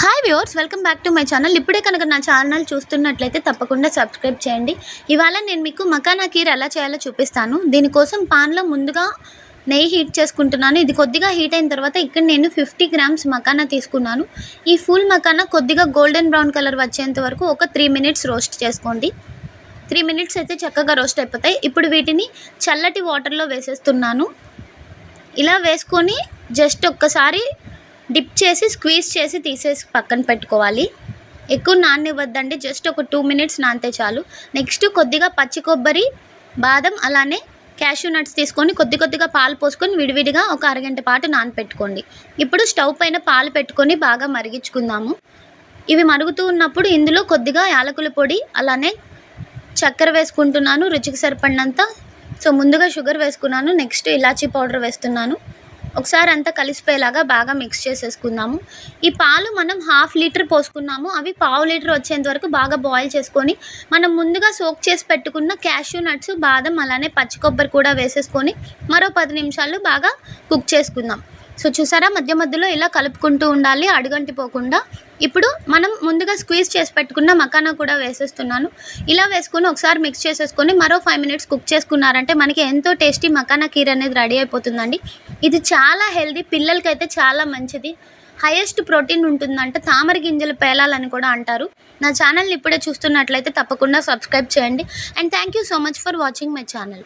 Hi viewers, welcome back to my channel. ఇప్పుడే కనుక నా ఛానల్ చూస్తున్నట్లయితే తప్పకుండా సబ్స్క్రైబ్ చేయండి. ఇవాళ నేను మీకు మకానా కీర్ ఎలా చేయాలో చూపిస్తాను. దీనికోసం పాన్లో ముందుగా నెయ్యి హీట్ చేసుకుంటున్నాను. ఇది కొద్దిగా హీట్ అయిన తర్వాత ఇక్కడ నేను 50 గ్రామ్స్ మకానా తీసుకున్నాను. ఈ ఫుల్ మకానా కొద్దిగా గోల్డెన్ బ్రౌన్ కలర్ వచ్చేంత వరకు ఒక 3 మినిట్స్ రోస్ట్ చేసుకోండి. 3 మినిట్స్ అయితే చక్కగా రోస్ట్ అయిపోతాయి. ఇప్పుడు వీటిని చల్లటి వాటర్లో వేసేస్తున్నాను. ఇలా వేసుకొని జస్ట్ ఒక్కసారి డిప్ చేసి స్క్వీజ్ చేసి తీసేసి పక్కన పెట్టుకోవాలి. ఎక్కువ నాననివ్వద్దండి, జస్ట్ ఒక 2 మినిట్స్ నానితే చాలు. నెక్స్ట్ కొద్దిగా పచ్చి కొబ్బరి, బాదం, అలానే క్యాషూ నట్స్ తీసుకొని కొద్దిగా పాలు పోసుకొని విడివిడిగా ఒక అరగంట పాటు నానపెట్టుకోండి. ఇప్పుడు స్టవ్ పైన పాలు పెట్టుకొని బాగా మరిగించుకుందాము. ఇవి మరుగుతూ ఉన్నప్పుడు ఇందులో కొద్దిగా యాలకుల పొడి, అలానే చక్కెర వేసుకుంటున్నాను రుచికి సరిపడినంత. సో ముందుగా షుగర్ వేసుకున్నాను, నెక్స్ట్ ఇలాచీ పౌడర్ వేస్తున్నాను. ఒకసారి అంతా కలిసిపోయేలాగా బాగా మిక్స్ చేసేసుకుందాము. ఈ పాలు మనం 1/2 లీటర్ పోసుకున్నాము. అవి 1/4 లీటర్ వచ్చేంత వరకు బాగా బాయిల్ చేసుకొని మనం ముందుగా సోక్ చేసి పెట్టుకున్న క్యాష్యూ నట్స్, బాదం, అలానే పచ్చి కొబ్బరి కూడా వేసేసుకొని మరో 10 నిమిషాలు బాగా కుక్ చేసుకుందాం. సో చూసారా, మధ్య మధ్యలో ఇలా కలుపుకుంటూ ఉండాలి అడుగంటిపోకుండా. ఇప్పుడు మనం ముందుగా స్క్వీజ్ చేసి పెట్టుకున్న మకానా కూడా వేసేస్తున్నాను. ఇలా వేసుకొని ఒకసారి మిక్స్ చేసేసుకొని మరో 5 మినిట్స్ కుక్ చేసుకున్నారంటే మనకి ఎంతో టేస్టీ మకానా కీర్ అనేది రెడీ అయిపోతుందండి. ఇది చాలా హెల్దీ, పిల్లలకైతే చాలా మంచిది. హైయెస్ట్ ప్రోటీన్ ఉంటుందంట. తామర గింజలు పేలాలని కూడా అంటారు. నా ఛానల్ని ఇప్పుడే చూస్తున్నట్లయితే తప్పకుండా సబ్స్క్రైబ్ చేయండి. And thank you so much for watching my channel.